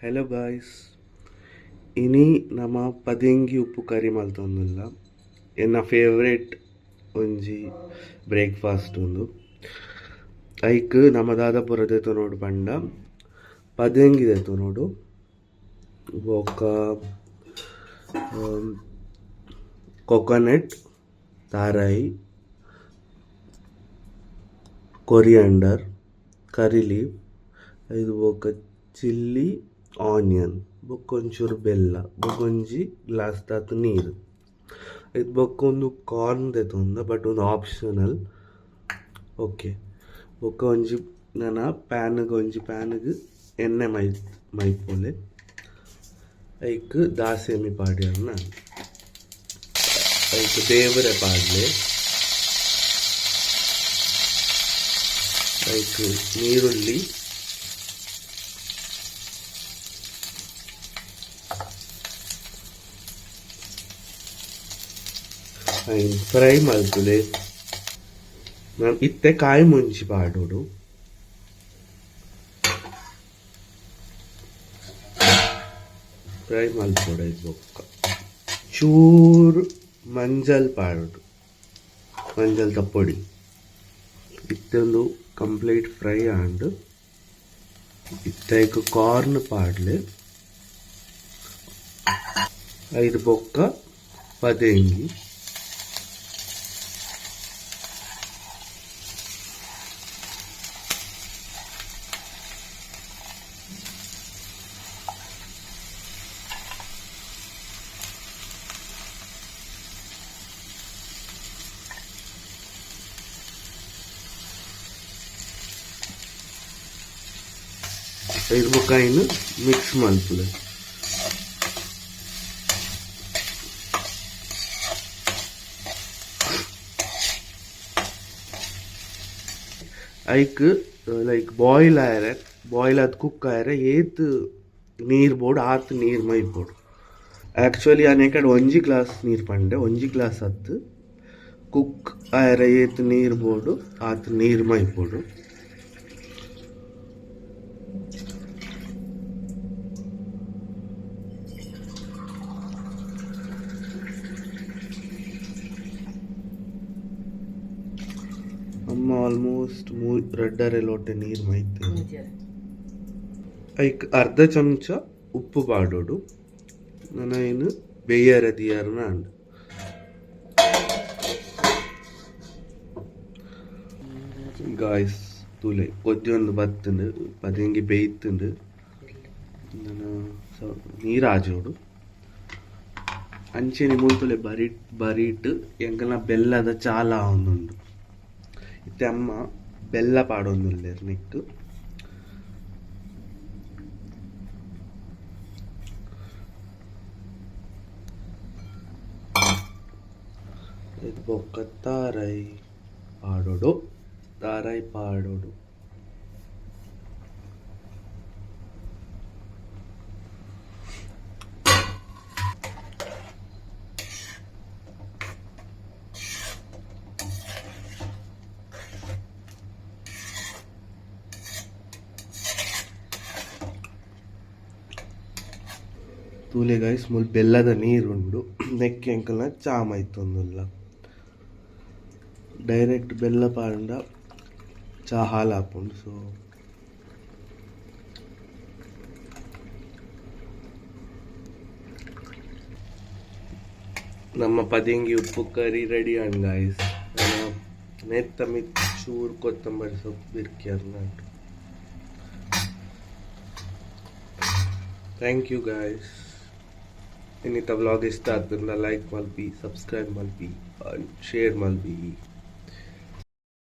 Hello guys, ಇನಿ ನಮ್ಮ ಪದಿಂಗಿ ಉಪ್ಪು ಕರಿ ಮಲ್ತೊಂದುಲ್ಲ ಎನ್ನ ಫೇವ್ರೇಟ್ ಒಂಜಿ ಬ್ರೇಕ್ಫಾಸ್ಟ್ ಉಂದು. ಐಕ್ ನಮ್ಮ ದಾದಾಪುರ ದೆತೊನೋಡು ಪಂಡ ಪದಿಂಗಿ ದೆತೊನೋಡು ಬೊಕ್ಕ ಕೊಕೊನೆಟ್, ತಾರಾಯಿ, ಕೊರಿಯಾಂಡರ್, ಕರಿ ಲೀಫ್, ಐದು ಬೊಕ್ಕ ಚಿಲ್ಲಿ, ಆನಿಯನ್, ಬೊಕ್ಕೊಂಚೂರು ಬೆಲ್ಲ, ಬೊಕೊಂಜಿ ಗ್ಲಾಸ್ ದಾತ್ ನೀರು. ಇದು ಬೊಕ್ಕ ಒಂದು ಕಾರ್ನ್ ದೆತೊಂದ ಬಟ್ ಒಂದು ಆಪ್ಷನಲ್. ಓಕೆ, ಬೊಕ್ಕ ಒಂಜಿ ನನ್ನ ಪ್ಯಾನ್ಗ್ ಎಣ್ಣೆ ಮೈಪೊಲೆ ಐಕ್ ದಾಸೇಮಿ ಪಾಡ್ಯನ್ನ ಐಕ್ ದೇವರೆ ಪಾಡ್ಲೆ ಐಕ್ ನೀರುಳ್ಳಿ, ಫ್ರೈ ಮಲ್ತುಲೆ. ನಾನು ಇತ್ತೆ ಕಾಯಿ ಮುಂಚಿ ಪಾಡೋಡು. ಫ್ರೈ ಮಲ್ಪೊಡ ಇದು ಬೊಕ್ಕ ಚೂರು ಮಂಜಲ್ ಪಾಡೋಡು, ಮಂಜಲ್ ತಪ್ಪೊಡಿ. ಇತ್ತೊಂದು ಕಂಪ್ಲೀಟ್ ಫ್ರೈ ಆಂಡ್ ಇತ್ತೈಕ್ ಕಾರ್ನ್ ಪಾಡ್ಲೆ ಐದು ಬೊಕ್ಕ ಪದೇಂಗಿ ಐದು ಬೊಕ್ಕ ಇನ್ನು ಮಿಕ್ಸ್ ಮಲ್ಪುಲೆ. ಐಕ್ ಲೈಕ್ ಬಾಯ್ಲ್ ಆದ್ ಕುಕ್ ಆಯರೆ ಏತ್ ನೀರ್ ಬೋಡು ಆತ್ ನೀರ್ ಮೈಪೊಡು. ಆ್ಯಕ್ಚುಲಿ ಆನೆಕಡೆ ಒಂಜಿ ಗ್ಲಾಸ್ ನೀರು ಪಂಡೆ, ಒಂಜಿ ಗ್ಲಾಸ್ ಅತ್ತು ಕುಕ್ ಆಯರೆ ಏತ್ ನೀರ್ ಬೋಡು ಆತ್ ನೀರ್ ಮೈಪೊಡು. ಅಮ್ಮ ಆಲ್ಮೋಸ್ಟ್ ಎರಡರೆ ಲೋಟ ನೀರು ಮೈತೆ. ಐಕ್ ಅರ್ಧ ಚಮಚ ಉಪ್ಪು ಪಾಡೋಡು. ನನ್ನ ಏನು ಬೇಯರೆ ದಿಯಾರನ ಅಂಡ್ ಗಾಯ್ಸ್ ತುಲೆ ಕೊಜ್ಜೊಂದು ಬತ್ತುಂಡು ಪದಿಂಗಿ ಬೇಯ್ತುಂಡು. ನಾನು ನೀರು ಆಜೋಡು ಅಂಚೆನಿ ಮುಲ್ತುಲೆ ಬರೀಟ್ ಎಂಕಲ್ನ ಬೆಲ್ಲದ ಚಾಲ ಒಂದುಂಡು. ಇತ್ತೆ ಅಮ್ಮ ಬೆಲ್ಲ ಪಾಡೊಂದುಲ್ಲೆರ್ ನೆಕ್ಕ್ ಇದು ಬೊಕ್ಕ ತಾರಾಯಿ ಪಾಡೋಡು. ತೂಲೆ ಗೈಸ್ ಮುಲ್ ಬೆಲ್ಲದ ನೀರುಂಡು ನೆಕ್ ಎಂಕಲ್ನ ಚಾ ಮೈತೊಂದುಲ್ಲ. ಡೈರೆಕ್ಟ್ ಬೆಲ್ಲ ಪಾಂಡ ಚಾ ಹಾಲು ಹಾಪುಂಡು. ಸೊ ನಮ್ಮ ಪದಿಂಗಿ ಉಪ್ಪು ಕರಿ ರೆಡಿ ಆಂಡ್ ಗೈಸ್. ನೆತ್ತ ಮಿತ್ ಚೂರು ಕೊತ್ತಂಬರಿ ಸೊಪ್ಪು ಬಿರ್ಕ್ಯಾರ್ನ. Thank you guys. ಇನ್ನಿತ ವ್ಲಾಗ್ ಇಷ್ಟ ಆದ್ರೆ ಲೈಕ್ ಮಲ್ಪಿ, ಸಬ್ಸ್ಕ್ರೈಬ್ ಮಲ್ಪಿ, ಶೇರ್ ಮಲ್ಪಿ.